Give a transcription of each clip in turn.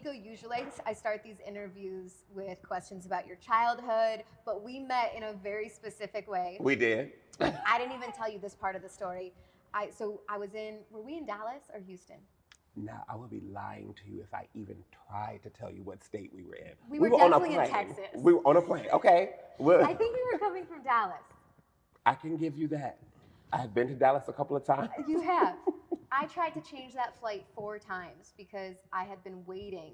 Nicco, usually I start these interviews with questions about your childhood, but we met in a very specific way. We did. I didn't even tell you this part of the story. Were we in Dallas or Houston? Now, I would be lying to you if I even tried to tell you what state we were in. We were on a definitely plane. in Texas. We were on a plane, okay. I think we were coming from Dallas. I can give you that. I've been to Dallas a couple of times. You have. I tried to change that flight 4 times because I had been waiting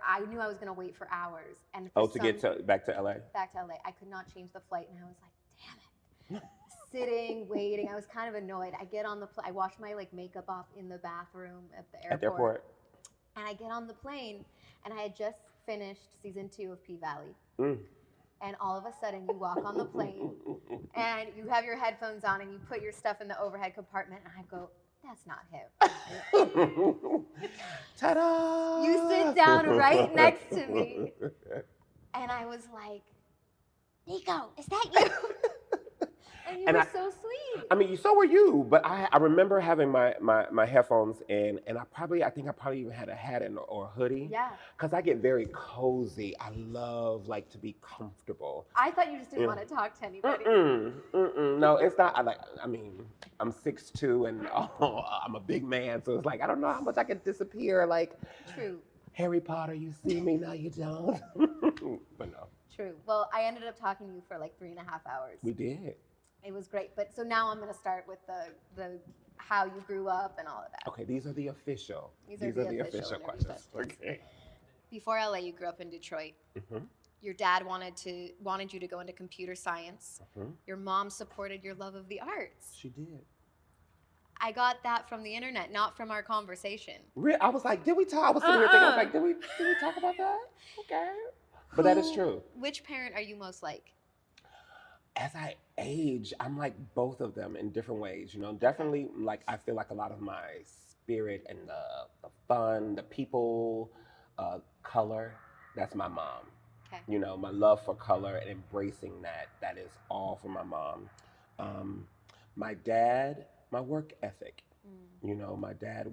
I knew I was going to wait for hours. And Get back to LA? Back to LA. I could not change the flight, and I was like, damn it. Sitting, waiting. I was kind of annoyed. I get on the plane. I wash my makeup off in the bathroom at the airport. At the airport. And I get on the plane, and I had just finished season 2 of P-Valley. And all of a sudden, you walk on the plane, and you have your headphones on, and you put your stuff in the overhead compartment, and I go, that's not him. Ta-da! You sit down right next to me. And I was like, Nicco, is that you? And you were so sweet. I mean, so were you, but I remember having my headphones in, and I think I probably even had a hat or a hoodie. Yeah. Because I get very cozy. I love to be comfortable. I thought you just didn't want to talk to anybody. No, it's not. I'm 6'2", and I'm a big man, so it's I don't know how much I can disappear. True. Harry Potter, you see me, now you don't. But no. True. Well, I ended up talking to you for 3.5 hours. We did. It was great. But so now I'm going to start with the how you grew up and all of that. Okay, these are the official. These are the official questions. Okay. Before LA, you grew up in Detroit. Mm-hmm. Your dad wanted you to go into computer science. Mm-hmm. Your mom supported your love of the arts. She did. I got that from the internet, not from our conversation. I was like, did we talk? I was sitting here thinking, I was like, did we talk about that? Okay. But that is true. Which parent are you most like? As I age, I'm like both of them in different ways. Definitely I feel like a lot of my spirit and the fun, the people, color, that's my mom. Okay. My love for color and embracing that is all from my mom. My dad, my work ethic. My dad,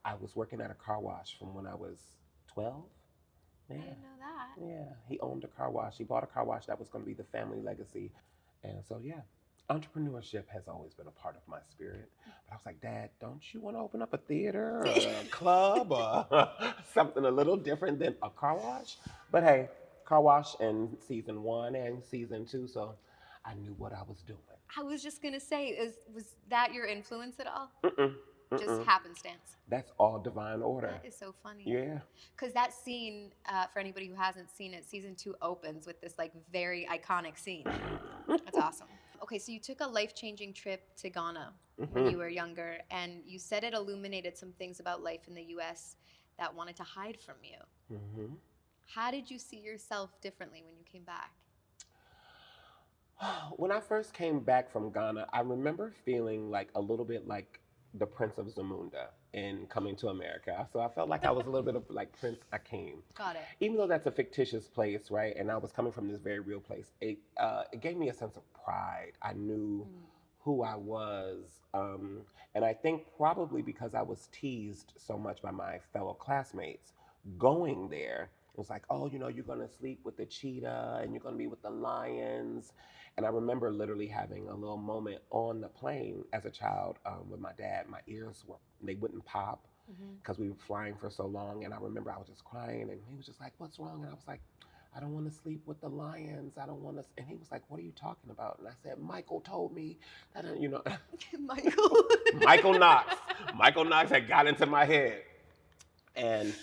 I was working at a car wash from when I was 12. Yeah. I didn't know that. Yeah, he owned a car wash. He bought a car wash that was going to be the family legacy. And so, yeah, entrepreneurship has always been a part of my spirit. But I was like, Dad, don't you want to open up a theater or a club or something a little different than a car wash? But hey, car wash in season 1 and season 2, so I knew what I was doing. I was just going to say, was that your influence at all? Mm-mm. Just happenstance. That's all divine order. That is so funny. Yeah. Because that scene, for anybody who hasn't seen it, season 2 opens with this very iconic scene. That's awesome. Okay, so you took a life-changing trip to Ghana when you were younger, and you said it illuminated some things about life in the U.S. that wanted to hide from you. Mm-hmm. How did you see yourself differently when you came back? When I first came back from Ghana, I remember feeling a little bit like the Prince of Zamunda in Coming to America. So I felt like I was a little bit of Prince Akeem. Got it. Even though that's a fictitious place, right? And I was coming from this very real place. It gave me a sense of pride. I knew who I was. And I think probably because I was teased so much by my fellow classmates, going there, it was like, oh, you're going to sleep with the cheetah and you're going to be with the lions. And I remember literally having a little moment on the plane as a child with my dad. My ears they wouldn't pop because we were flying for so long. And I remember I was just crying and he was just like, what's wrong? And I was like, I don't want to sleep with the lions. I don't want to. And he was like, what are you talking about? And I said, Michael told me that, Michael. Michael Knox. Michael Knox had got into my head. And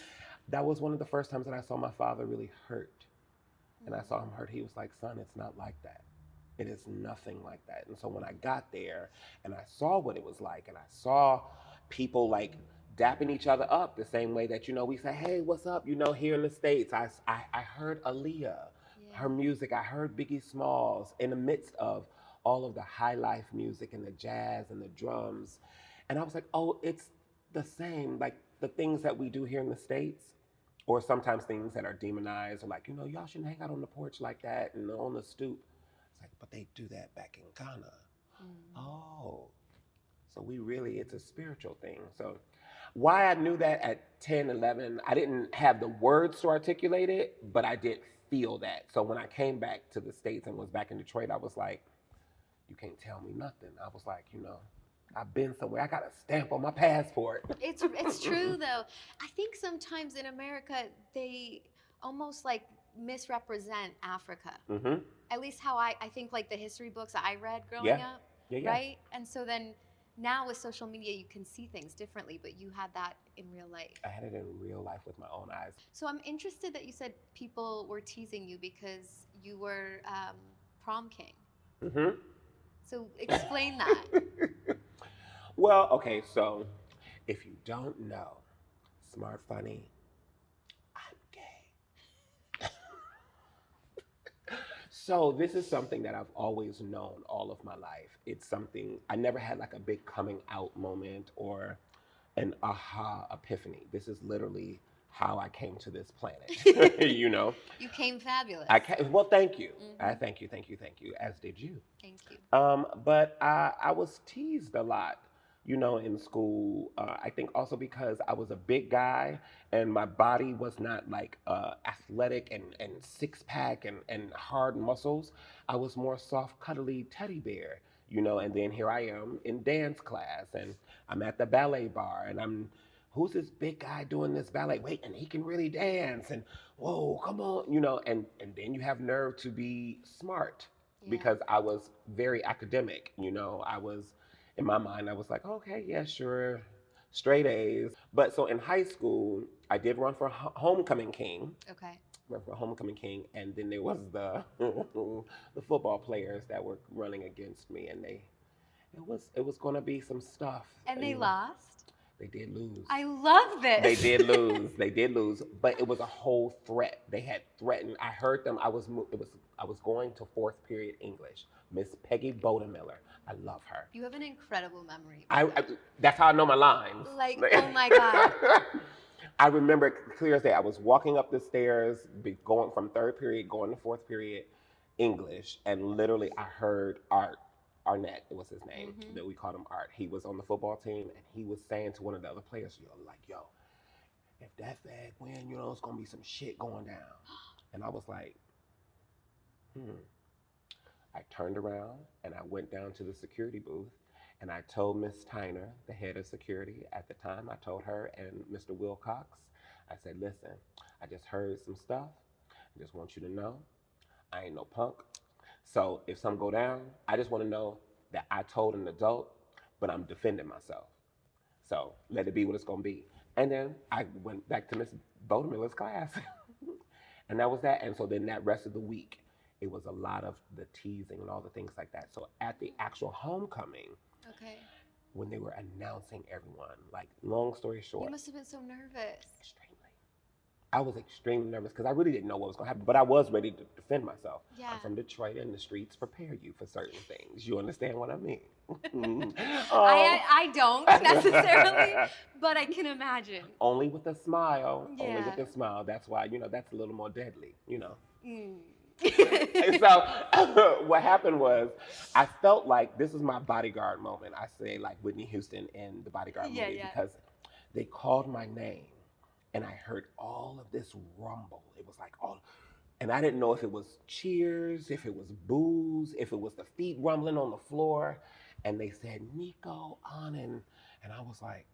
that was one of the first times that I saw my father really hurt. And I saw him hurt. He was like, son, it's not like that. It is nothing like that. And so when I got there and I saw what it was like, and I saw people dapping each other up the same way that, we say, hey, what's up? Here in the States, I heard Aaliyah, her music. I heard Biggie Smalls in the midst of all of the high life music and the jazz and the drums. And I was like, oh, it's the same. The things that we do here in the States, or sometimes things that are demonized, or y'all shouldn't hang out on the porch like that and on the stoop. But they do that back in Ghana. Oh, so it's a spiritual thing. So Why I knew that at 10, 11, I didn't have the words to articulate it, but I did feel that. So when I came back to the States and was back in Detroit, I was like, you can't tell me nothing. I was like, I've been somewhere. I got a stamp on my passport. It's true though. I think sometimes in America they almost like misrepresent Africa. Mm-hmm. At least how I think like the history books I read growing Yeah. up, Yeah. right? And so then now with social media you can see things differently, but you had that in real life. I had it in real life with my own eyes. So I'm interested that you said people were teasing you because you were prom king. Mm-hmm. So explain that. Well, okay, so if you don't know, Smart Funny, I'm gay. So this is something that I've always known all of my life. It's something I never had like a big coming out moment or an aha epiphany. This is literally how I came to this planet. You came fabulous. Well, thank you. Mm-hmm. I thank you, as did you. Thank you. But I was teased a lot, in school. I think also because I was a big guy and my body was not like athletic and six pack and hard muscles. I was more soft, cuddly teddy bear, and then here I am in dance class and I'm at the ballet bar and who's this big guy doing this ballet? Wait, and he can really dance and whoa, come on, and then you have nerve to be smart because I was very academic. I was, in my mind, I was like, okay, yeah, sure, straight A's. But so in high school, I did run for homecoming king. Okay. Run for homecoming king, and then there was the the football players that were running against me, and it was going to be some stuff. And they lost. They did lose. I love this. They did lose. They did lose, but it was a whole threat. They had threatened. I heard them. I was going to fourth period English. Miss Peggy Bodemiller. I love her. You have an incredible memory. That's how I know my lines. Like, oh my God. I remember clear as day. I was walking up the stairs, going from third period, going to fourth period English, and literally I heard Arnett, it was his name, that we called him Art. He was on the football team, and he was saying to one of the other players, yo, if that fag win, it's gonna be some shit going down. And I was like, I turned around and I went down to the security booth, and I told Miss Tyner, the head of security at the time, I told her and Mr. Wilcox, I said, listen, I just heard some stuff. I just want you to know, I ain't no punk. So if something go down, I just want to know that I told an adult, but I'm defending myself. So let it be what it's going to be. And then I went back to Miss Bodemiller's class. And that was that. And so then that rest of the week, it was a lot of the teasing and all the things like that. So at the actual homecoming, when they were announcing everyone, like long story short. You must have been so nervous. Extremely. I was extremely nervous because I really didn't know what was going to happen, but I was ready to defend myself. Yeah. I'm from Detroit, and the streets prepare you for certain things. You understand what I mean? I don't necessarily, but I can imagine. Only with a smile. Yeah. Only with a smile. That's why, that's a little more deadly, Mm. And so what happened was I felt like this was my bodyguard moment. I say like Whitney Houston in the Bodyguard movie because they called my name. And I heard all of this rumble. It was like and I didn't know if it was cheers, if it was boos, if it was the feet rumbling on the floor. And they said, Nicco Annan. And I was like,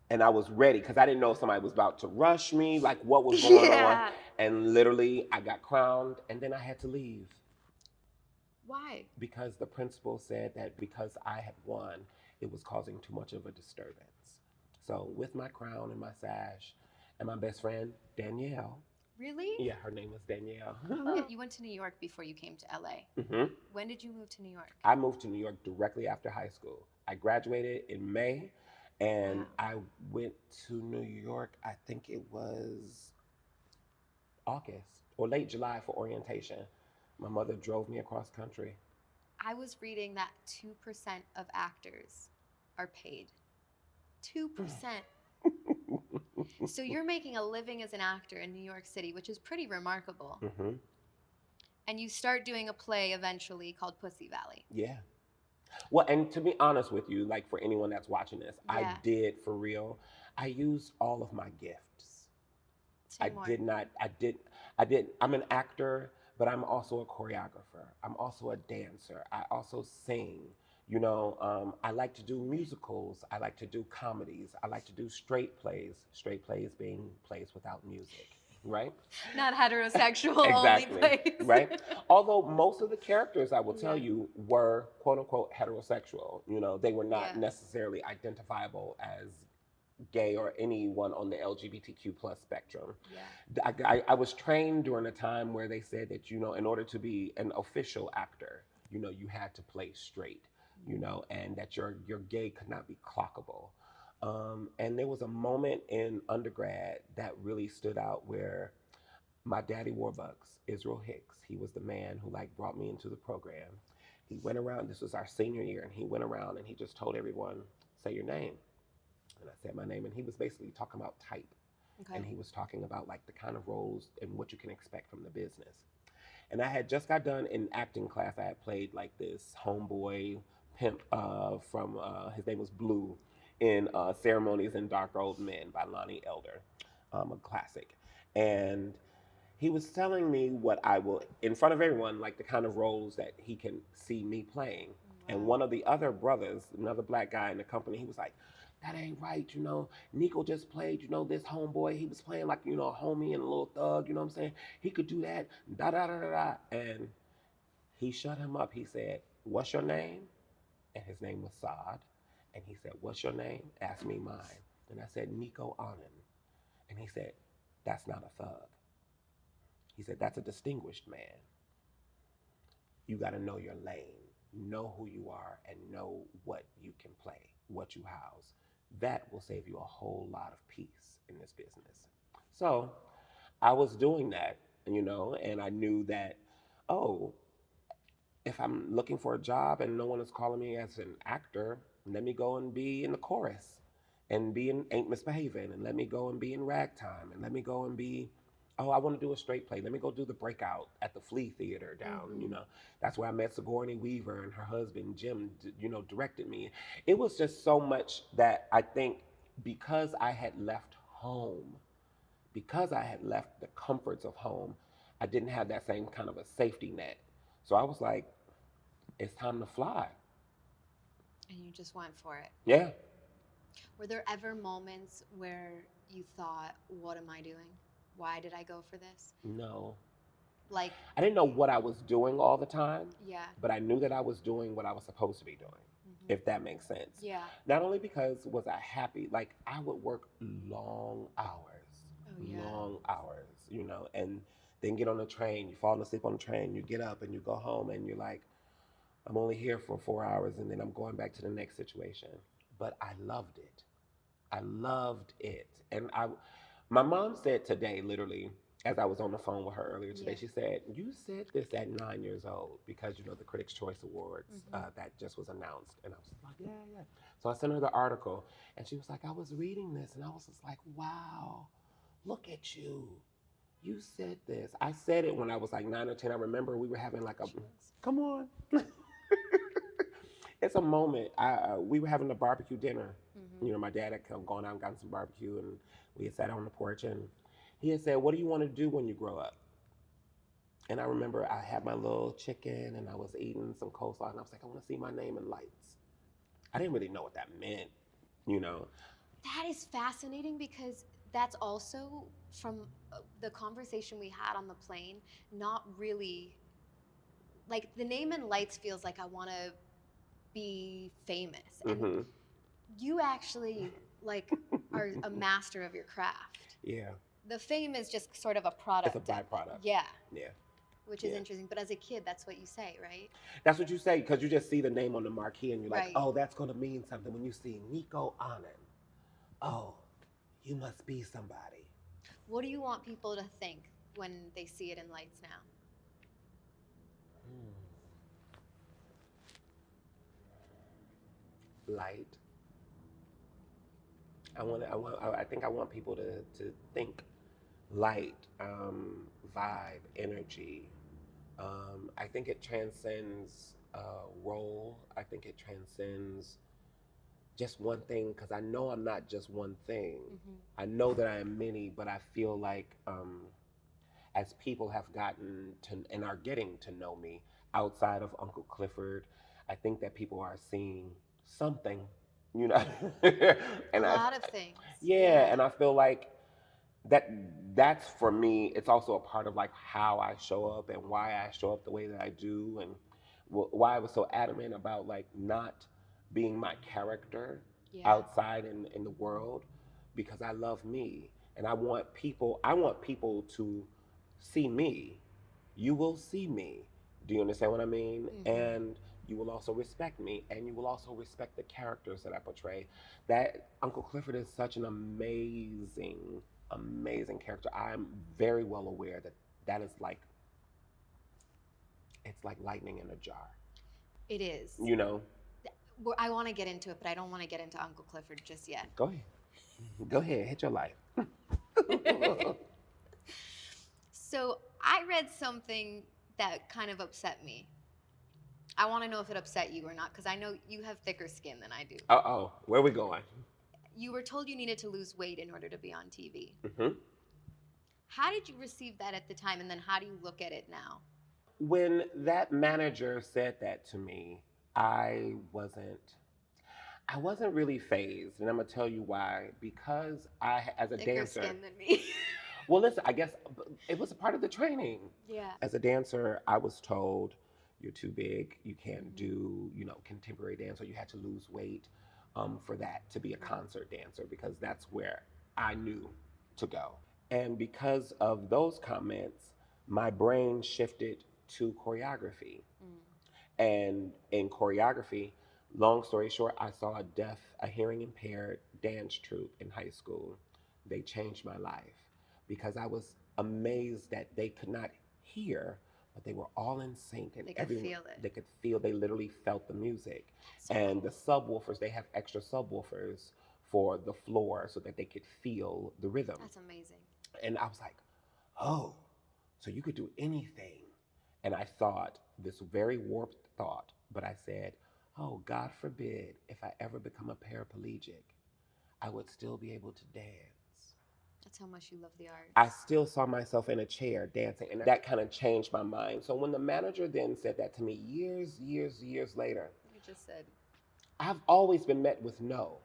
and I was ready because I didn't know if somebody was about to rush me, like what was going on. And literally I got crowned and then I had to leave. Why? Because the principal said that because I had won, it was causing too much of a disturbance. So with my crown and my sash and my best friend, Danielle. Really? Yeah, her name was Danielle. You went to New York before you came to LA. Mm-hmm. When did you move to New York? I moved to New York directly after high school. I graduated in May and I went to New York, I think it was August or late July for orientation. My mother drove me across country. I was reading that 2% of actors are paid. 2%. So you're making a living as an actor in New York City, which is pretty remarkable. Mm-hmm. And you start doing a play eventually called Pussy Valley. Yeah. Well, and to be honest with you, like for anyone that's watching this, I Yeah. did for real. I used all of my gifts. Say more. I'm an actor, but I'm also a choreographer. I'm also a dancer. I also sing. I like to do musicals. I like to do comedies. I like to do straight plays being plays without music, right? Not heterosexual only Exactly, place. right? Although most of the characters, I will tell Yeah. you, were quote unquote heterosexual. They were not Yeah. necessarily identifiable as gay or anyone on the LGBTQ plus spectrum. Yeah. I was trained during a time where they said that, in order to be an official actor, you had to play straight, and that your gay could not be clockable. And there was a moment in undergrad that really stood out where my daddy Warbucks, Israel Hicks, he was the man who like brought me into the program. He went around, this was our senior year, and he went around and he just told everyone, say your name. And I said my name, and he was basically talking about type. Okay. And he was talking about like the kind of roles and what you can expect from the business. And I had just got done in acting class. I had played like this homeboy pimp from his name was Blue in Ceremonies and Dark Old Men by Lonnie Elder, a classic. And he was telling me what I will, in front of everyone, like the kind of roles that he can see me playing. And Wow. one of the other brothers, another black guy in the company, he was like, that ain't right, Nicco just played, this homeboy. He was playing like, a homie and a little thug, you know what I'm saying? He could do that, da da da da da. And he shut him up. He said, what's your name? And his name was Saad. And he said, what's your name? Asked me mine. And I said, Nicco Annan. And he said, that's not a thug. He said, that's a distinguished man. You got to know your lane, know who you are, and know what you can play, what you house. That will save you a whole lot of peace in this business. So I was doing that, and I knew that, oh, if I'm looking for a job and no one is calling me as an actor, let me go and be in the chorus and be in Ain't Misbehaving, and let me go and be in Ragtime, and let me go and be, oh, I want to do a straight play. Let me go do the Breakout at the Flea Theater down, That's where I met Sigourney Weaver, and her husband, Jim, directed me. It was just so much that I think because I had left home, because I had left the comforts of home, I didn't have that same kind of a safety net. So I was like, it's time to fly. And you just went for it. Yeah. Were there ever moments where you thought, what am I doing? Why did I go for this? No. Like, I didn't know what I was doing all the time, yeah. but I knew that I was doing what I was supposed to be doing, if that makes sense. Yeah. Not only because was I happy, like I would work long hours, long hours, and then get on the train, you fall asleep on the train, you get up and you go home and you're like, I'm only here for 4 hours and then I'm going back to the next situation. But I loved it. I loved it. And my mom said today, literally, as I was on the phone with her earlier today, she said, you said this at 9 years old because, the Critics' Choice Awards that just was announced. And I was like, yeah, yeah. So I sent her the article and she was like, I was reading this and I was just like, wow, look at you. You said this. I said it when I was like 9 or 10. I remember we were having like a, come on. It's a moment. We were having a barbecue dinner. My dad had gone out and gotten some barbecue, and we had sat on the porch, and he had said, what do you want to do when you grow up? And I remember I had my little chicken, and I was eating some coleslaw, and I was like, I want to see my name in lights. I didn't really know what that meant, That is fascinating because that's also from the conversation we had on the plane, not really, like the name in lights feels like I want to be famous. And you actually like are a master of your craft. Yeah. The fame is just sort of a product. It's a byproduct. Yeah. Yeah. Which is interesting. But as a kid, that's what you say, right? That's what you say because you just see the name on the marquee and you're like, Right. oh, that's going to mean something. When you see Nicco Annan, oh, you must be somebody. What do you want people to think when they see it in lights now? Light. I think I want people to think light, vibe, energy. I think it transcends role. I think it transcends just one thing because I know I'm not just one thing. I know that I am many, but I feel like as people have gotten to and are getting to know me outside of Uncle Clifford, I think that people are seeing something, you know. And a lot of things. yeah, and I feel like that that's for me. It's also a part of like how I show up and why I show up the way that I do, and why I was so adamant about like not being my character Yeah. outside in the world, because I love me and I want people to see me. You will see me. Do you understand what I mean? And you will also respect me, and you will also respect the characters that I portray. That Uncle Clifford is such an amazing, amazing character. I'm very well aware that that is like, it's like lightning in a jar. It is. You know? I want to get into it, but I don't want to get into Uncle Clifford just yet. Go ahead. Go ahead. Hit your life. So I read something that kind of upset me. I want to know if it upset you or not, because I know you have thicker skin than I do. Uh-oh. Where are we going? You were told you needed to lose weight in order to be on TV. Mm-hmm. How did you receive that at the time, and then how do you look at it now? When that manager said that to me, I wasn't really phased, and I'm gonna tell you why. Because as a Thicker dancer, skin than me. well, listen, I guess it was a part of the training. Yeah. As a dancer, I was told, you're too big, you can't do, contemporary dance, or you had to lose weight for that to be a concert dancer, because that's where I knew to go. And because of those comments, my brain shifted to choreography. And in choreography, long story short, I saw a hearing impaired dance troupe in high school. They changed my life because I was amazed that they could not hear, but they were all in sync, and They could feel it. They could feel. They literally felt the music. So And cool. the subwoofers, they have extra subwoofers for the floor so that they could feel the rhythm. That's amazing. And I was like, oh, so you could do anything. And I thought this very warped thought, but I said, oh, God forbid if I ever become a paraplegic, I would still be able to dance. That's how much you love the arts. I still saw myself in a chair dancing, and that kind of changed my mind. So when the manager then said that to me years later, You just said, I've always been met with no.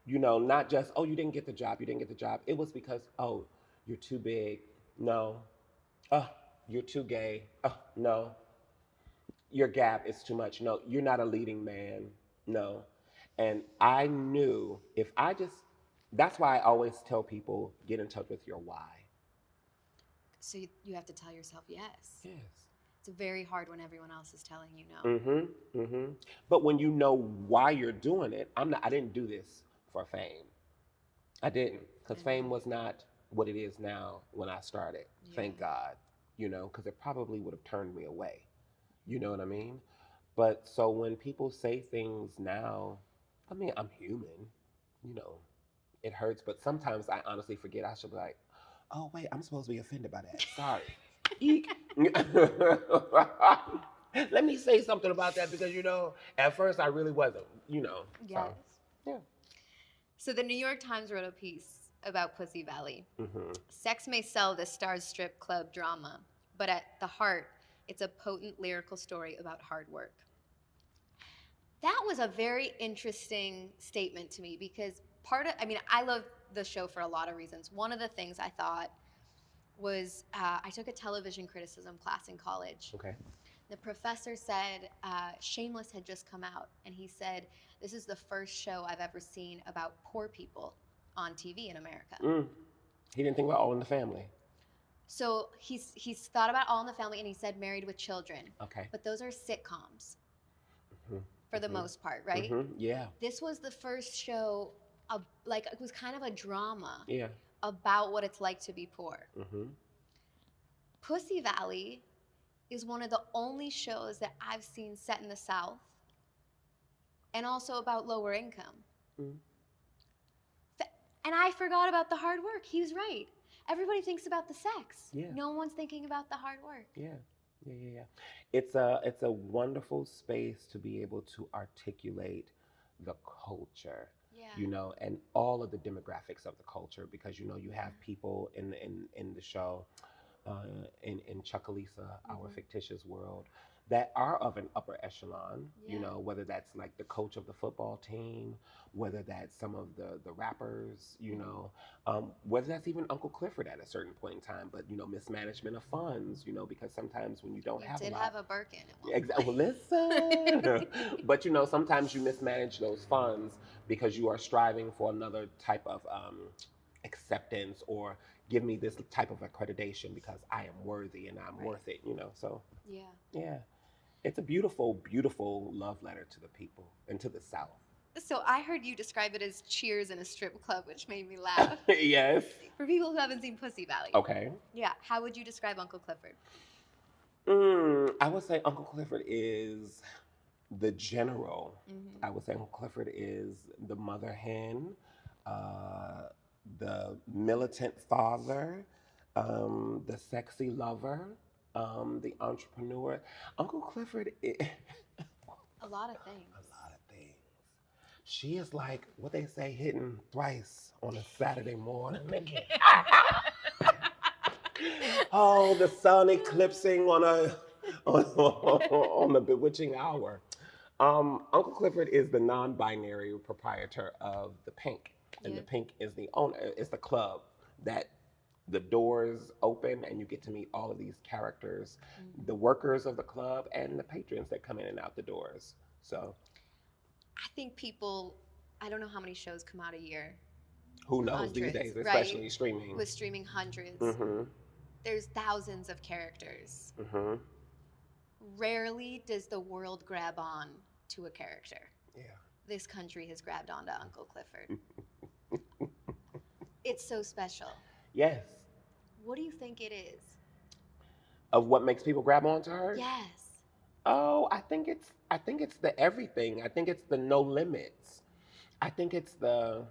Not just, oh, you didn't get the job, you didn't get the job. It was because, oh, you're too big. No. Oh, you're too gay. Oh, no. Your gap is too much. No, you're not a leading man. No. And I knew that's why I always tell people, get in touch with your why. so you have to tell yourself yes. Yes. It's very hard when everyone else is telling you no. Mm-hmm. Mm-hmm. But when you know why you're doing it, I didn't do this for fame. I didn't. Because fame was not what it is now when I started. Yeah. Thank God. Because it probably would have turned me away. You know what I mean? But so when people say things now, I mean, I'm human. It hurts. But sometimes I honestly forget. I should be like, oh, wait, I'm supposed to be offended by that. Sorry. Eek. Let me say something about that because, at first I really wasn't, Yes. So, yeah. So the New York Times wrote a piece about Pussy Valley. Mm-hmm. Sex may sell the Starz strip club drama, but at the heart, it's a potent lyrical story about hard work. That was a very interesting statement to me because I love the show for a lot of reasons. One of the things I thought was I took a television criticism class in college. Okay. The professor said Shameless had just come out, and he said, this is the first show I've ever seen about poor people on TV in America. He didn't think about All in the Family. So he's thought about All in the Family, and he said Married with Children. Okay. But those are sitcoms for the most part, right? Yeah. This was the first show, it was kind of a drama Yeah. about what it's like to be poor. Mm-hmm. Pussy Valley is one of the only shows that I've seen set in the South and also about lower income. Mm-hmm. And I forgot about the hard work. He was right. Everybody thinks about the sex. Yeah. No one's thinking about the hard work. Yeah. Yeah, yeah, yeah. It's a wonderful space to be able to articulate the culture, Yeah. and all of the demographics of the culture, because you Yeah. have people in the show, uh, in Chuckalisa, our Mhm. fictitious world, that are of an upper echelon, Yeah. whether that's like the coach of the football team, whether that's some of the rappers, whether that's even Uncle Clifford at a certain point in time, but mismanagement of funds, because sometimes when you don't You have a did lot. have a Birkin at one Exactly. point. Well, listen. But sometimes you mismanage those funds because you are striving for another type of acceptance, or give me this type of accreditation because I am worthy and I'm Right. worth it. So Yeah. yeah, it's a beautiful, beautiful love letter to the people and to the South. So I heard you describe it as Cheers in a strip club, which made me laugh. Yes. For people who haven't seen Pussy Valley. Okay. Yeah. How would you describe Uncle Clifford? I would say Uncle Clifford is the general. Mm-hmm. I would say Uncle Clifford is the mother hen, uh, the militant father, the sexy lover, the entrepreneur. Uncle Clifford is A lot of a things. lot of things. She is like what they say, hitting thrice on a Saturday morning. Oh, the sun eclipsing on the bewitching hour. Uncle Clifford is the non-binary proprietor of the Pink, and Yeah. the Pink is the owner. It's the club that the doors open, and you get to meet all of these characters, Mm-hmm. the workers of the club, and the patrons that come in and out the doors. So I think people, I don't know how many shows come out a year. who knows these Hundreds, days, right? especially streaming. With streaming hundreds. Mm-hmm. There's thousands of characters. Mm-hmm. Rarely does the world grab on to a character. Yeah. This country has grabbed onto Uncle Clifford. It's so special. Yes. What do you think it is? Of what makes people grab onto her? Yes. Oh, I think it's the everything. I think it's the no limits. I think it's the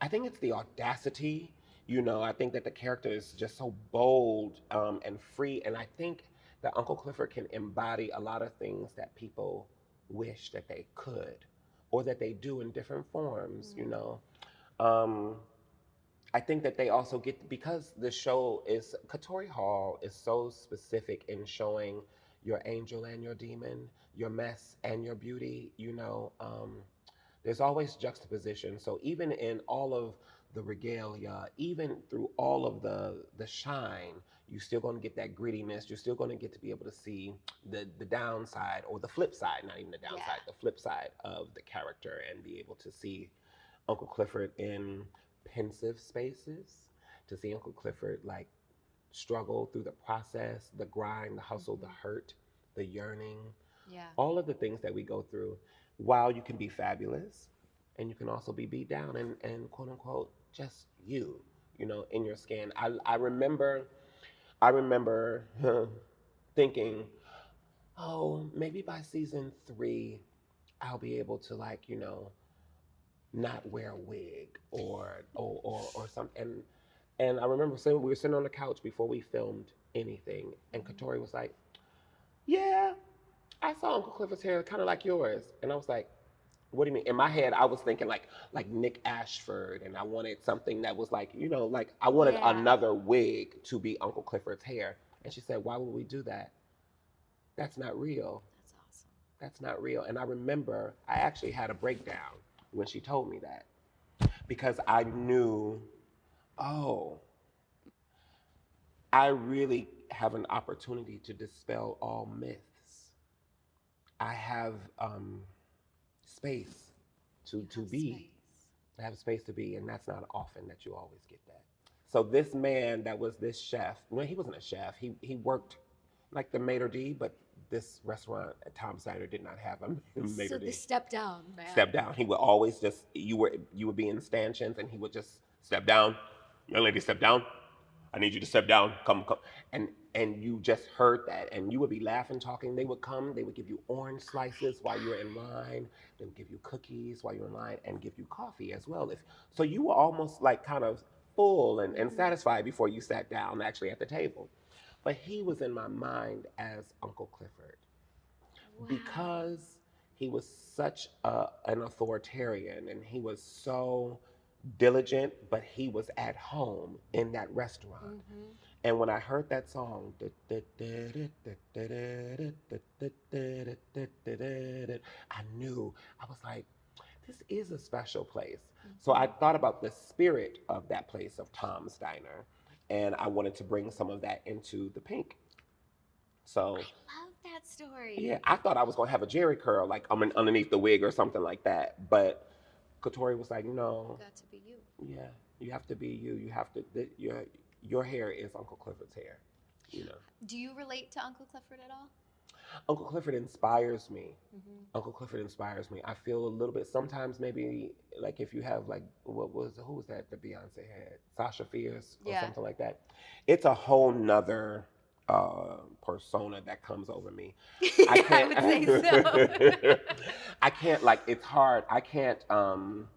I think it's the audacity. I think that the character is just so bold, and free, and I think that Uncle Clifford can embody a lot of things that people wish that they could, or that they do in different forms. Mm. Um, I think that they also get, because the show is Katori Hall is so specific in showing your angel and your demon, your mess and your beauty. There's always juxtaposition. So even in all of the regalia, even through all of the shine, you're still going to get that grittiness. You're still going to get to be able to see the downside, or the flip side, not even the Yeah. downside, the flip side of the character, and be able to see Uncle Clifford in pensive spaces, to see Uncle Clifford like struggle through the process, the grind, the hustle, the Mhm. hurt, the yearning, Yeah. all of the things that we go through, while you can be fabulous, and you can also be beat down, and quote unquote just in your skin. I remember thinking, oh, maybe by season 3 I'll be able to, like, not wear a wig, or something. And I remember saying, we were sitting on the couch before we filmed anything, and Mhm. Katori was like, "Yeah, I saw Uncle Clifford's hair kind of like yours," and I was like, "What do you mean?" In my head, I was thinking like Nick Ashford, and I wanted something that was like, like I wanted Yeah. another wig to be Uncle Clifford's hair. And she said, "Why would we do that? That's not real. That's awesome. That's not real." And I remember I actually had a breakdown when she told me that, because I knew, oh, I really have an opportunity to dispel all myths. I have space to You to have be. space. I have space to be, and that's not often that you always get that. So this man that was this chef, well, he wasn't a chef. He worked like the maitre d', but this restaurant at Tom's Diner did not have a So maitre the d'. step down, man. Step down. He would always just, you would be in stanchions, and he would just step down. Young lady, step down. I need you to step down. Come. And you just heard that, and you would be laughing, talking. They would come. They would give you orange slices while you were in line. They would give you cookies while you were in line, and give you coffee as well. If so, you were almost like kind of full and Mhm. satisfied before you sat down actually at the table. But he was in my mind as Uncle Clifford Wow. because he was such an authoritarian and he was so diligent, but he was at home in that restaurant. Mm-hmm. And when I heard that song, I knew, I was like, this is a special place. So I thought about the spirit of that place, of Tom's Diner, and I wanted to bring some of that into the pink. I So love that story. yeah, I thought I was gonna have a Jerry curl like underneath the wig or something like that, but Katori was like, no, Got to be you. yeah, you have to be you. You have to your hair is Uncle Clifford's hair, you know. Do you relate to Uncle Clifford at all? Uncle Clifford inspires me. Mm-hmm. Uncle Clifford inspires me. I feel a little bit sometimes maybe like if you have like who was that Beyonce had? Sasha Fierce or Yeah. something like that. It's a whole nother persona that comes over me. I Yeah, I can't would say so. I can't like it's hard. I can't come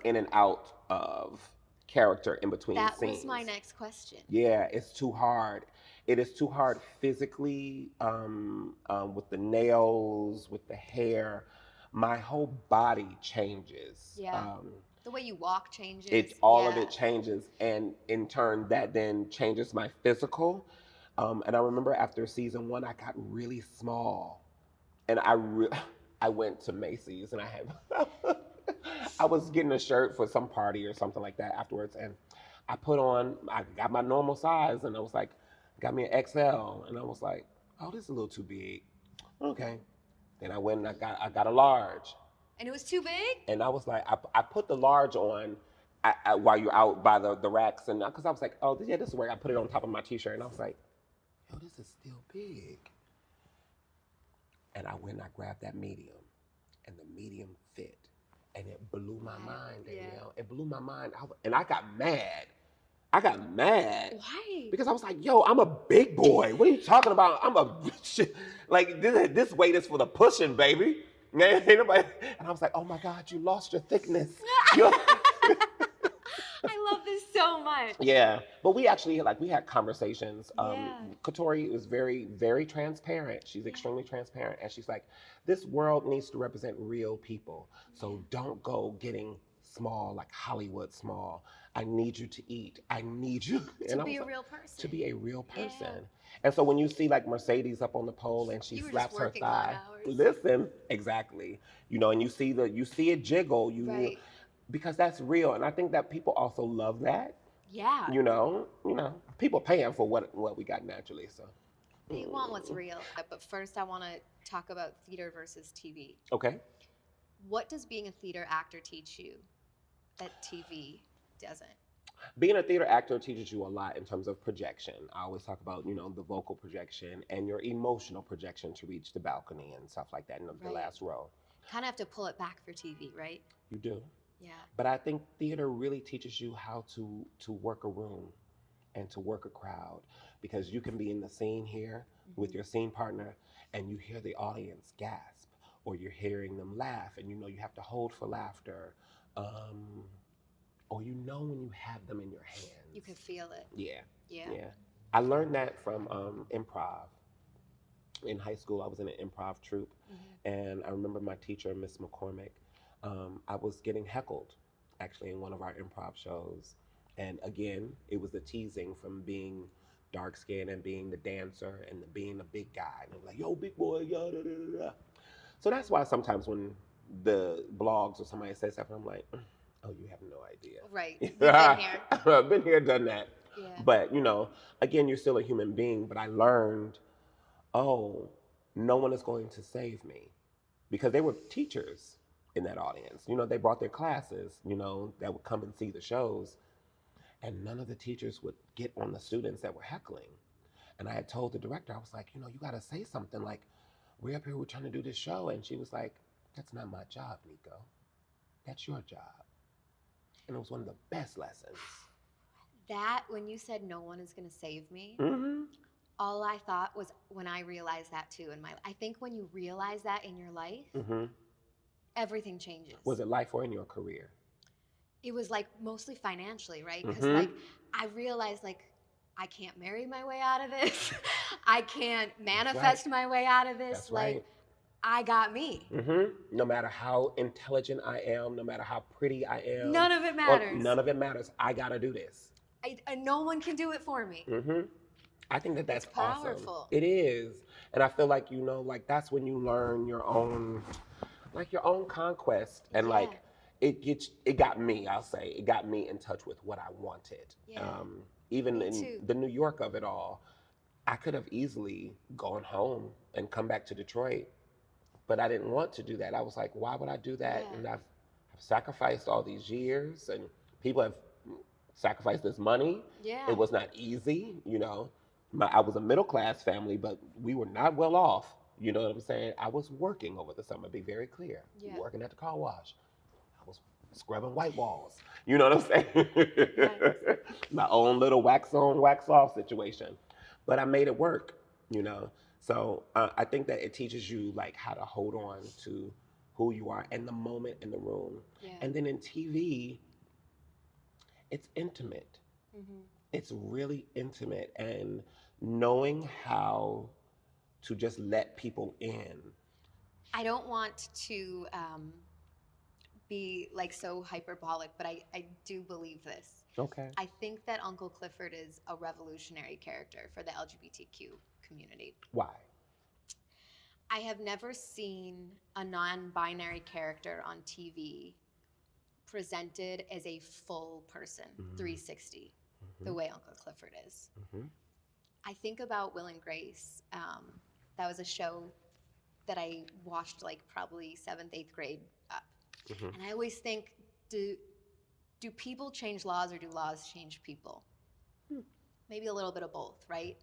in and out of character in between That scenes. was my next question. Yeah, it's too hard. It is too hard physically, with the nails, with the hair. My whole body changes. Yeah. The way you walk changes. It all of Yeah. it changes, and in turn, that then changes my physical. And I remember after season one, I got really small, and I went to Macy's and I had I was getting a shirt for some party or something like that afterwards, and I got my normal size, and I was like, got me an XL, and I was like, oh, this is a little too big. Okay. Then I went and I got a large, And it was too big? and I was like, I put the large on. While you're out by the racks, and because I was like, oh yeah, this is where I put it on top of my t-shirt, and I was like, yo, this is still big. And I went and I grabbed that medium, and the medium fit, and it blew my mind, Danielle. It blew my mind, and I got mad. I got mad. Why? Because I was like, yo, I'm a big boy. What are you talking about? I'm a like this weight is for the pushing, baby. Ain't nobody. And I was like, oh my God, you lost your thickness. I love this so much. Yeah, but we actually we had conversations. Yeah. Katori was very, very transparent. She's extremely transparent, and she's like, "This world needs to represent real people. So don't go getting small like Hollywood small. I need you to eat. I need you To be a real person. to be a real person." Yeah. And so when you see like Mercedes up on the pole and she You were slaps just her working long thigh, hours. listen, exactly. You know, and you see it jiggle. Right. Because that's real, and I think that people also love that. Yeah. You know, people paying for what we got naturally. So They want what's real. But first, I want to talk about theater versus TV. okay. What does being a theater actor teach you that TV doesn't? Being a theater actor teaches you a lot in terms of projection. I always talk about the vocal projection and your emotional projection to reach the balcony and stuff like that in the Right. last row. Kind of have to pull it back for TV, right? You do. Yeah. But I think theater really teaches you how to work a room and to work a crowd, because you can be in the scene here with your scene partner and you hear the audience gasp, or you're hearing them laugh, and you have to hold for laughter, or when you have them in your hands. You can feel it. Yeah. Yeah. Yeah. I learned that from improv. In high school, I was in an improv troupe, and I remember my teacher, Miss McCormick. I was getting heckled, actually, in one of our improv shows. And again, it was the teasing from being dark skinned and being the dancer and being the big guy. And they were like, yo, big boy, da, da, da, da. So that's why sometimes when the blogs or somebody says something, I'm like, oh, you have no idea. Right. We've been here. I've been here, done that. Yeah. But, again, you're still a human being. But I learned, oh, no one is going to save me. Because they were teachers in that audience. They brought their classes, that would come and see the shows. And none of the teachers would get on the students that were heckling. And I had told the director, I was like, you got to say something like, we're up here, we're trying to do this show. And she was like, that's not my job, Nicco. That's your job. And it was one of the best lessons. That, when you said no one is going to save me, Mm-hmm. all I thought was when I realized that too in my life. I think when you realize that in your life, Mm-hmm. everything changes. Was it life or in your career? It was like mostly financially, right? Because Mhm. like I realized like I can't marry my way out of this. I can't manifest That's right. my way out of this. That's Like, right. I got me. No matter how intelligent I am, no matter how pretty I am, None of it or matters. none of it matters. I gotta do this. No one can do it for me. I think that It's that's awesome. powerful. It is, and I feel like like that's when you learn your own, like your own conquest, and Yeah. like it got me. I'll say it got me in touch with what I wanted. Yeah. Even Me in too. the New York of it all, I could have easily gone home and come back to Detroit, but I didn't want to do that. I was like, why would I do that? Yeah. And I've sacrificed all these years, and people have sacrificed this money. Yeah. It was not easy, I was a middle class family, but we were not well off. You know what I'm saying? I was working over the summer, be very clear. Yeah. Working at the car wash. I was scrubbing white walls. You know what I'm saying? Yes. My own little wax on, wax off situation. But I made it work. So I think that it teaches you like how to hold on to who you are and the moment in the room. Yeah. And then in TV, it's intimate. It's really intimate, and knowing how to just let people in. I don't want to be like so hyperbolic, but I do believe this. Okay. I think that Uncle Clifford is a revolutionary character for the LGBTQ community. Why? I have never seen a non-binary character on TV presented as a full person, 360, the way Uncle Clifford is. I think about Will and Grace. That was a show that I watched like probably 7th, 8th grade up. And I always think, do people change laws or do laws change people? Maybe a little bit of both, right?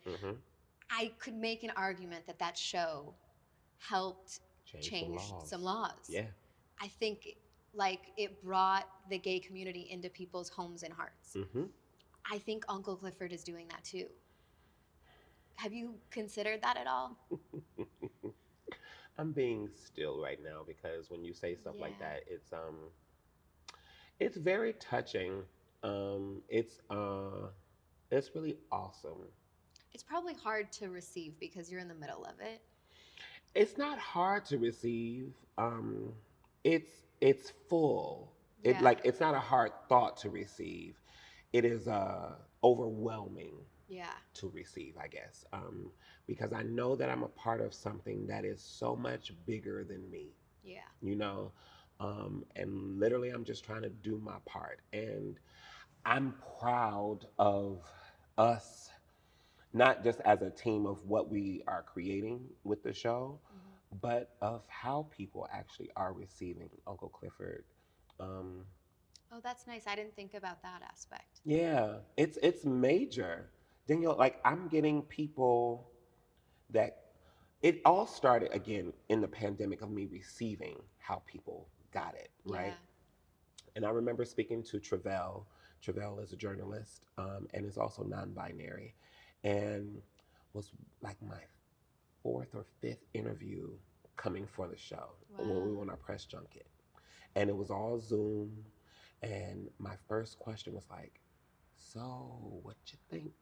I could make an argument that show helped change some laws. Yeah. I think like it brought the gay community into people's homes and hearts. I think Uncle Clifford is doing that too. Have you considered that at all? I'm being still right now because when you say stuff like that, it's very touching. It's really awesome. It's probably hard to receive because you're in the middle of it. It's not hard to receive. It's full. Yeah. It's not a hard thought to receive. It is overwhelming. Yeah. To receive, I guess, because I know that I'm a part of something that is so much bigger than me. Yeah. And literally, I'm just trying to do my part, and I'm proud of us, not just as a team of what we are creating with the show, but of how people actually are receiving Uncle Clifford. Oh, that's nice. I didn't think about that aspect. Yeah, it's major. Danielle, like I'm getting people that it all started again in the pandemic of me receiving how people got it, right? Yeah. And I remember speaking to Travell. Travell is a journalist and is also non-binary, and was like my 4th or 5th interview coming for the show when we were on our press junket. And it was all Zoom, and my first question was like, so what you think?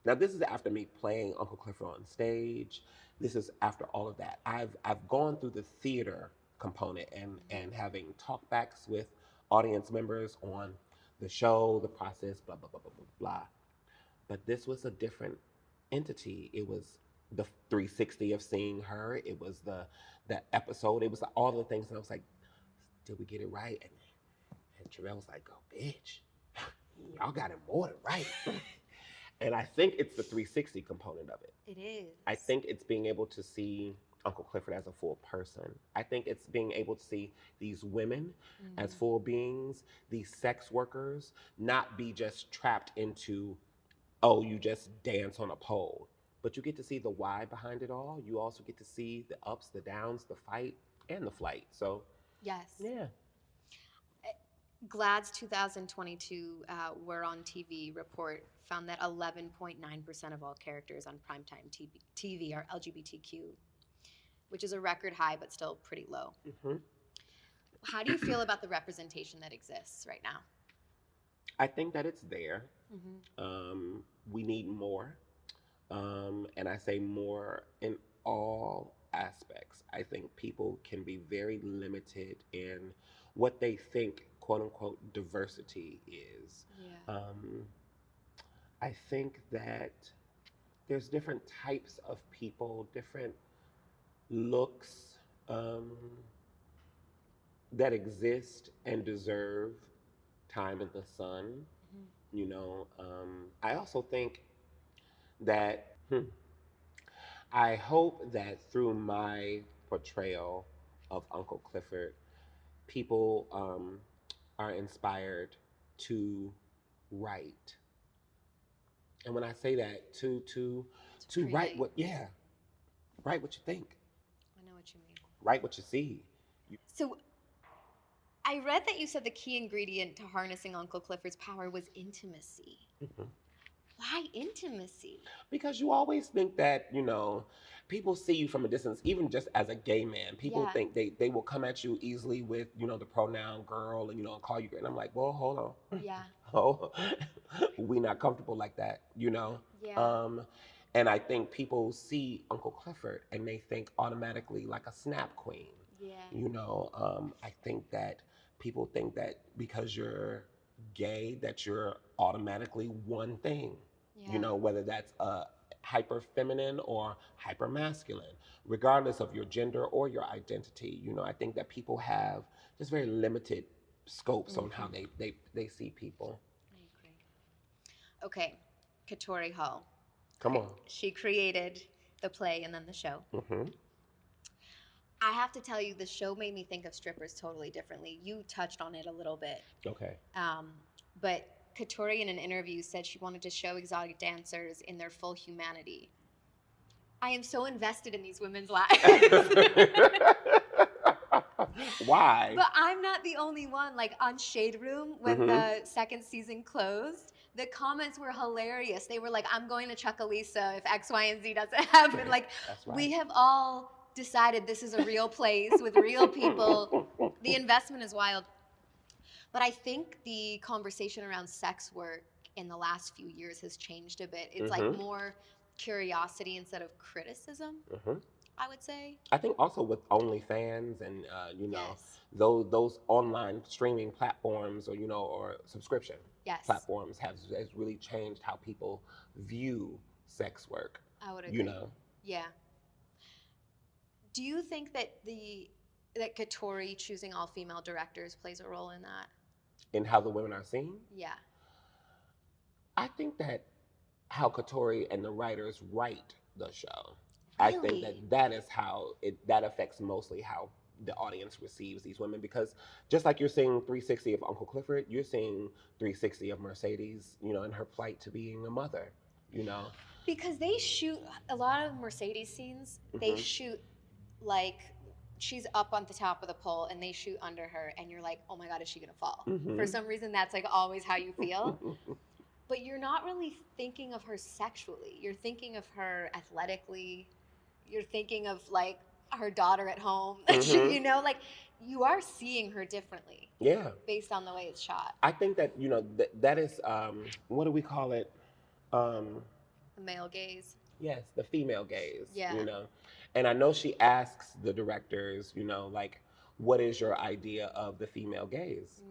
Now this is after me playing Uncle Clifford on stage. This is after all of that. I've gone through the theater component and having talkbacks with audience members on the show, the process, blah blah blah blah blah blah. But this was a different entity. It was the 360 of seeing her. It was the episode. It was all the things, and I was like, did we get it right? And Terrell was like, oh bitch, y'all got it more than right. And I think it's the 360 component of it. It is. I think it's being able to see Uncle Clifford as a full person. I think it's being able to see these women as full beings, these sex workers, not be just trapped into, oh, you just dance on a pole. But you get to see the why behind it all. You also get to see the ups, the downs, the fight, and the flight. So, yes. Yeah. GLAAD's 2022 We're on TV report found that 11.9% of all characters on primetime TV are LGBTQ, which is a record high, but still pretty low. How do you feel about the representation that exists right now? I think that it's there. Mm-hmm. We need more. And I say more in all aspects. I think people can be very limited in what they think, quote unquote, diversity is. Yeah. I think that there's different types of people, different looks um, that exist and deserve time in the sun. Mm-hmm. I also think that I hope that through my portrayal of Uncle Clifford, people are inspired to write. And when I say that, to write Create. what, yeah, write what you think, I know what you mean. write what you see. So I read that you said the key ingredient to harnessing Uncle Clifford's power was intimacy. Mhm. Why intimacy? Because you always think that, people see you from a distance, even just as a gay man. People Yeah. think they will come at you easily with, the pronoun girl and, call you girl. And I'm like, well, hold on. Yeah. Oh, we not comfortable like that. Yeah. And I think people see Uncle Clifford and they think automatically like a snap queen. Yeah. I think that people think that because you're gay, that you're automatically one thing. Yeah. Whether that's hyper feminine or hyper masculine, regardless of your gender or your identity. I think that people have just very limited scopes on how Mm-hmm. they see people. I agree. Okay, Katori Hall. Come on. She created the play and then the show. Hmm. I have to tell you, the show made me think of strippers totally differently. You touched on it a little bit. Okay. But Katori in an interview said she wanted to show exotic dancers in their full humanity. I am so invested in these women's lives. Why? But I'm not the only one. Like on Shade Room, when the second season closed, the comments were hilarious. They were like, I'm going to Chuckalisa if X, Y, and Z doesn't happen. Like, That's right. we have all decided this is a real place with real people. The investment is wild. But I think the conversation around sex work in the last few years has changed a bit. It's like more curiosity instead of criticism, I would say. I think also with OnlyFans and Yes. those online streaming platforms or subscription Yes. platforms has really changed how people view sex work. I would agree. Yeah. Do you think that that Katori choosing all female directors plays a role in that? In how the women are seen? Yeah. I think that how Katori and the writers write the show. Really? I think that is how that affects mostly how the audience receives these women, because just like you're seeing 360 of Uncle Clifford, you're seeing 360 of Mercedes, in her plight to being a mother, Because they shoot a lot of Mercedes scenes, they shoot like she's up on the top of the pole and they shoot under her and you're like, oh my God, is she gonna fall? For some reason, that's like always how you feel. But you're not really thinking of her sexually. You're thinking of her athletically. You're thinking of like her daughter at home. Like you are seeing her differently. Yeah. Based on the way it's shot. I think that, that is, what do we call it? The male gaze. Yes, the female gaze. Yeah. And I know she asks the directors, like, what is your idea of the female gaze?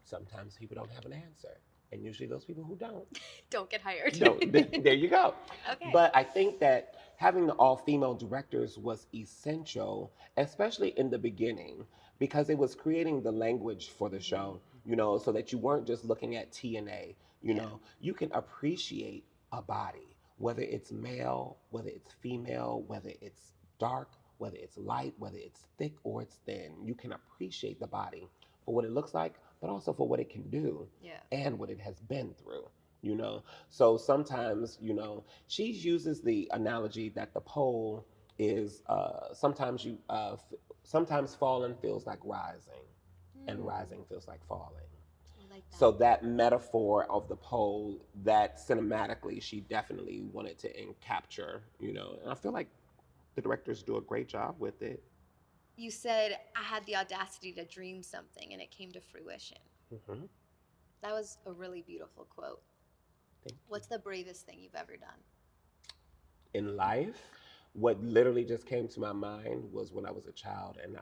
Sometimes people don't have an answer. And usually those people who don't get hired. There you go. Okay. But I think that having the all-female directors was essential, especially in the beginning, because it was creating the language for the show, so that you weren't just looking at TNA. You can appreciate a body, whether it's male, whether it's female, whether it's dark, whether it's light, whether it's thick or it's thin. You can appreciate the body for what it looks like, but also for what it can do and what it has been through. So sometimes, she uses the analogy that the pole is sometimes sometimes falling feels like rising, and rising feels like falling. Like that. So that metaphor of the pole, that cinematically she definitely wanted to capture, and I feel like the directors do a great job with it. You said I had the audacity to dream something and it came to fruition. That was a really beautiful quote. Thank you. What's the bravest thing you've ever done? In life, what literally just came to my mind was when I was a child, and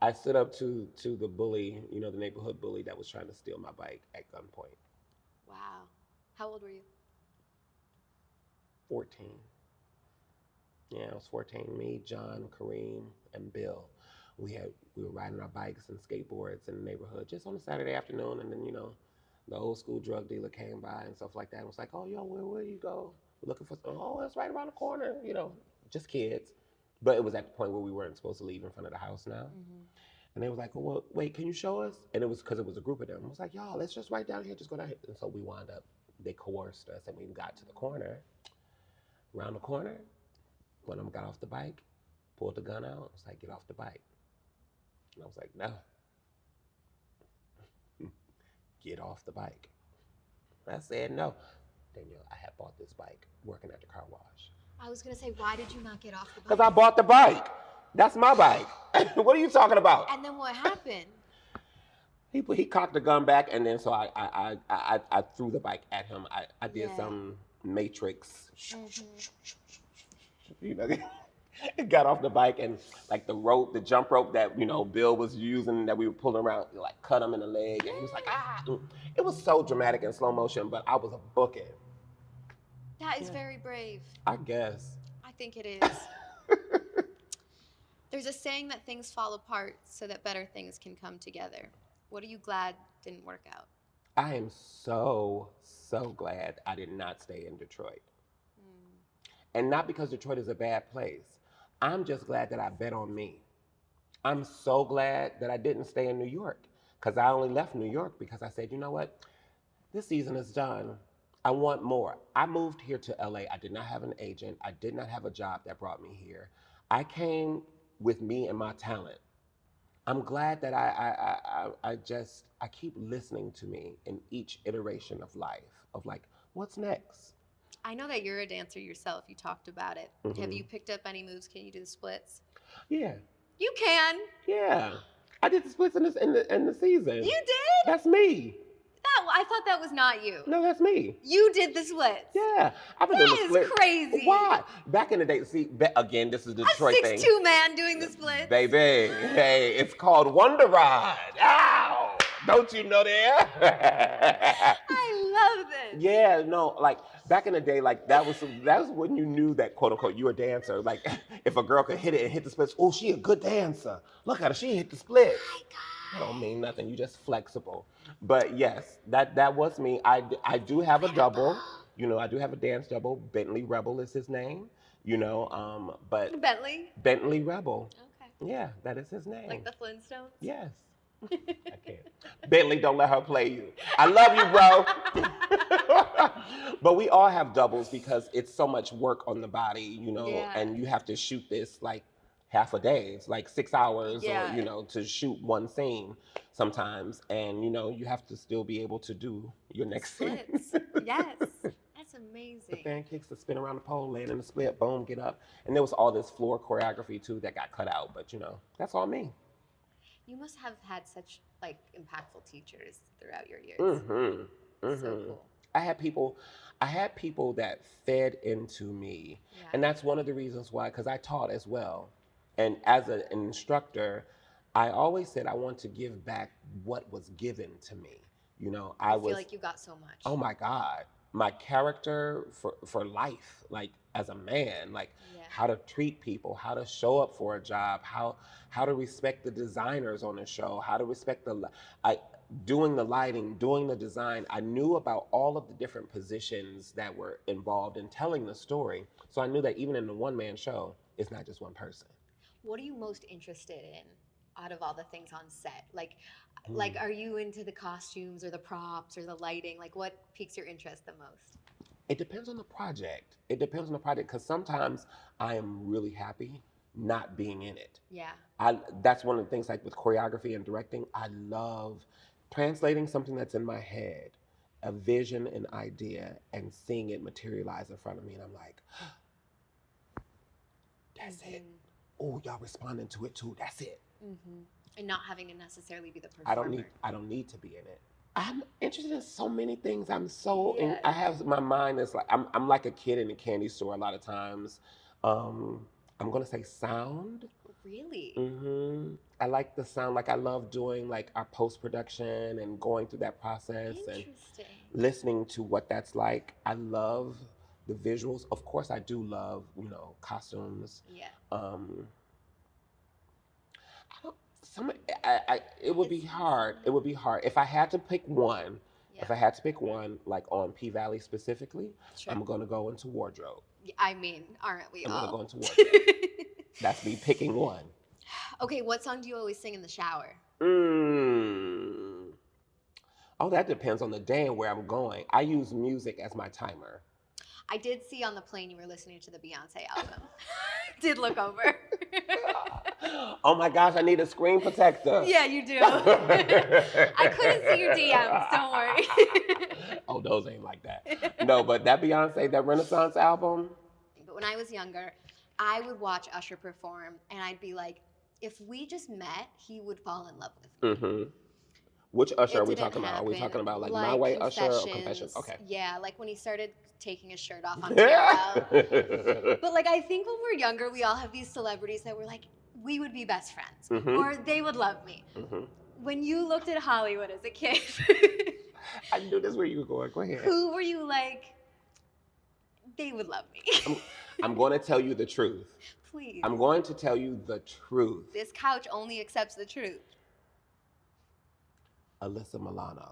I stood up to the bully, the neighborhood bully that was trying to steal my bike at gunpoint. Wow. How old were you? 14. Yeah, I was 14. Me, John, Kareem, and Bill. We were riding our bikes and skateboards in the neighborhood just on a Saturday afternoon, and then the old school drug dealer came by and stuff like that. And was like, "Oh, yo, where you go? We're looking for oh, it's right around the corner." Just kids. But it was at the point where we weren't supposed to leave in front of the house now. Mm-hmm. And they was like, "Well, wait, can you show us?" And it was because it was a group of them. I was like, "Y'all, let's just right down here, just go down here." And so we wound up. They coerced us, and we got to the corner. Around the corner, one of them got off the bike, pulled the gun out. Was like, "Get off the bike." And I was like, "No, get off the bike." I said, "No." Danielle, I had bought this bike working at the car wash. I was gonna say, why did you not get off the bike? Because I bought the bike. That's my bike. What are you talking about? And then what happened? He cocked the gun back, and then so I threw the bike at him. I did some Matrix. It got off the bike, and like the jump rope that Bill was using that we were pulling around, like cut him in the leg, and he was like, ah. It was so dramatic in slow motion, but I was a booking. That is very brave. I guess. I think it is. There's a saying that things fall apart so that better things can come together. What are you glad didn't work out? I am so glad I did not stay in Detroit. And not because Detroit is a bad place. I'm just glad that I bet on me. I'm so glad that I didn't stay in New York, because I only left New York because I said, you know what? This season is done. I want more. I moved here to LA. I did not have an agent. I did not have a job that brought me here. I came with me and my talent. I'm glad that I keep listening to me in each iteration of life, of like, what's next? I know that you're a dancer yourself. You talked about it. Mm-hmm. Have you picked up any moves? Can you do the splits? Yeah. You can. Yeah. I did the splits in the season. You did? That's me. I thought that was not you. No, that's me. You did the splits. Yeah. I've been doing the splits. That is crazy. Why? Back in the day, see, again, this is the Detroit thing. A 6'2" man doing the splits. Baby, hey, it's called Wonder Ride. Ow! Don't you know that? I love this. Yeah, no, like back in the day, like that was when you knew that quote unquote you were a dancer. Like if a girl could hit it and hit the splits, oh, she a good dancer. Look at her, she hit the splits. Oh my God. That don't mean nothing. You just flexible. But yes, that was me. I do have a double. I do have a dance double. Bentley Rebel is his name. But Bentley Rebel. Okay. Yeah, that is his name. Like the Flintstones? Yes. I can't. Bentley, don't let her play you. I love you, bro. But we all have doubles because it's so much work on the body, and you have to shoot this like half a day. It's like 6 hours or, to shoot one scene sometimes. And, you have to still be able to do your next scene. Yes. That's amazing. The fan kicks, the spin around the pole, land in the split, boom, get up. And there was all this floor choreography too that got cut out. But, that's all me. You must have had such impactful teachers throughout your years. Mm-hmm. Mm-hmm. So cool. I had people that fed into me. Yeah. And that's one of the reasons why, because I taught as well. And as an instructor, I always said I want to give back what was given to me. I feel like you got so much. Oh my God. My character for life, like as a man, like how to treat people, how to show up for a job, how to respect the designers on the show, how to respect doing the lighting, doing the design. I knew about all of the different positions that were involved in telling the story. So I knew that even in the one-man show, it's not just one person. What are you most interested in out of all the things on set? Like, are you into the costumes or the props or the lighting? Like, what piques your interest the most? It depends on the project. Because sometimes I am really happy not being in it. Yeah. That's one of the things, like with choreography and directing, I love translating something that's in my head, a vision, an idea, and seeing it materialize in front of me. And I'm like, that's it. Oh, y'all responding to it too. That's it. Mm-hmm. And not having to necessarily be the performer. I don't need to be in it. I'm interested in so many things. I'm so in, Yeah. I have my mind is like I'm like a kid in a candy store a lot of times. Um, I'm gonna say sound. Really? I like the sound. Like I love doing like our post production and going through that process and Interesting. listening to what that's like. I love the visuals. Of course, I do love costumes. Yeah. Um, I don't, some it would be It's so hard. It fun. would be hard if I had to pick one. Yeah. If I had to pick one, like on P Valley specifically, Sure. I'm gonna go into wardrobe. I mean, aren't we I'm all? gonna go into wardrobe. That's me picking one. Okay, what song do you always sing in the shower? Mm. Oh, that depends on the day and where I'm going. I use music as my timer. I did see on the plane you were listening to the Beyonce album. Did look over. Oh my gosh, I need a screen protector. Yeah, you do. I couldn't see your DMs, don't worry. Oh, those ain't like that. No, but that Beyonce, that Renaissance album. But when I was younger, I would watch Usher perform and I'd be like, if we just met, he would fall in love with me. Which Usher It are we didn't talking about? Are we talking happen. about like My Way Usher or Confessions? Confessions. Okay. Yeah, like when he started taking his shirt off on Farewell. But like I think when we're younger, we all have these celebrities that we're like, we would be best friends, or they would love me. When you looked at Hollywood as a kid, I knew this where you were going. Go ahead. who were you like? They would love me. I'm going to tell you the truth. Please. I'm going to tell you the truth. This couch only accepts the truth. Alyssa Milano.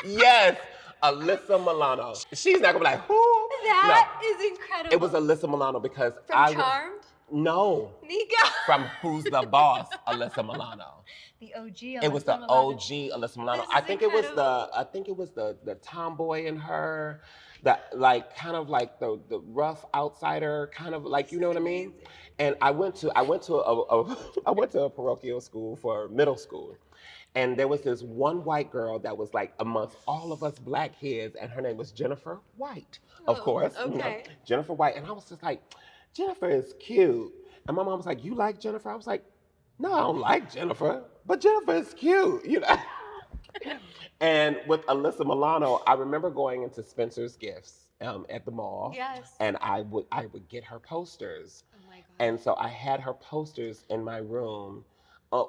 Yes, Alyssa Milano. She's not gonna be like, who? That is incredible. It was Alyssa Milano because From Charmed? No. Nicco. From Who's the Boss, Alyssa Milano. The OG Alyssa It was the Milano. OG Alyssa Milano. This I is think incredible. it was the tomboy in her, that like kind of like the rough outsider, kind of like, you know what I mean? And I went to a parochial school for middle school. And there was this one white girl that was like amongst all of us black kids, and her name was Jennifer White, of course. Okay. Jennifer White. And I was just like, Jennifer is cute. And my mom was like, you like Jennifer? I was like, no, I don't like Jennifer, but Jennifer is cute, you know? And with Alyssa Milano, I remember going into Spencer's Gifts at the mall. Yes. And I would get her posters. Oh my God. And so I had her posters in my room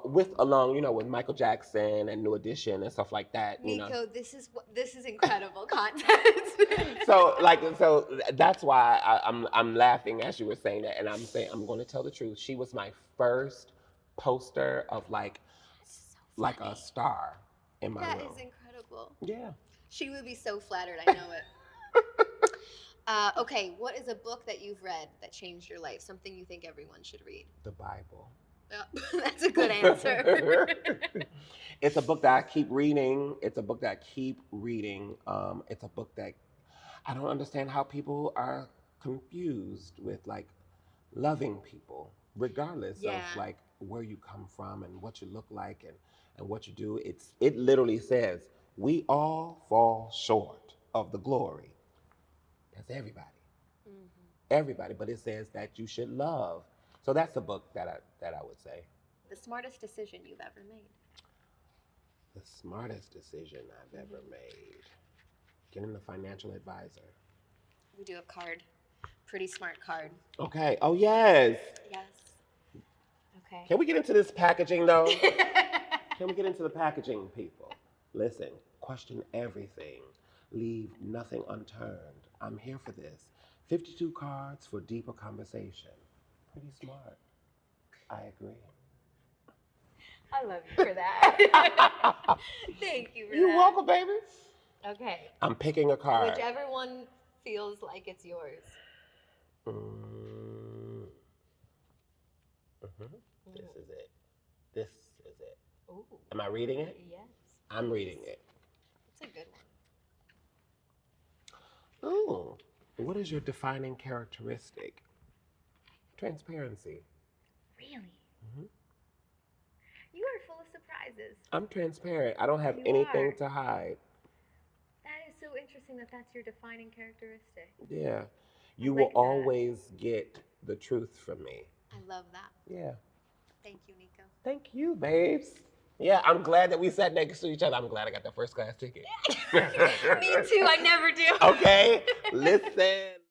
with Michael Jackson and New Edition and stuff like that. Nicco, this is incredible content. So that's why I'm laughing as you were saying that, and I'm saying I'm going to tell the truth. She was my first poster of like a star in my room. That is incredible. Yeah. She would be so flattered. I know it. Okay, what is a book that you've read that changed your life? Something you think everyone should read? The Bible. That's a good answer. It's a book that I keep reading. It's a book that I don't understand how people are confused with like loving people, regardless of like where you come from and what you look like and what you do. It literally says we all fall short of the glory. That's everybody. Everybody, but it says that you should love. So that's a book that I would say. The smartest decision you've ever made. The smartest decision I've ever made. Getting a financial advisor. We do a card. Pretty smart card. Okay. Oh, yes. Yes. Okay. Can we get into this packaging, though? Can we get into the packaging, people? Listen, question everything. Leave nothing unturned. I'm here for this. 52 cards for deeper conversation. Pretty smart. I agree. I love you for that. Thank you for that. You're welcome, baby. Okay. I'm picking a card. Whichever one feels like it's yours. This is it. This is it. Ooh. Am I reading it? Yes. I'm reading it. It's a good one. Ooh. What is your defining characteristic? Transparency. Really? You are full of surprises. I'm transparent. I don't have You anything are. to hide. That is so interesting that that's your defining characteristic. Yeah. You like will that. always get the truth from me. I love that. Yeah. Thank you, Nicco. Thank you, babes. Yeah, I'm glad that we sat next to each other. I'm glad I got that first class ticket. Me too. I never do. Okay, listen.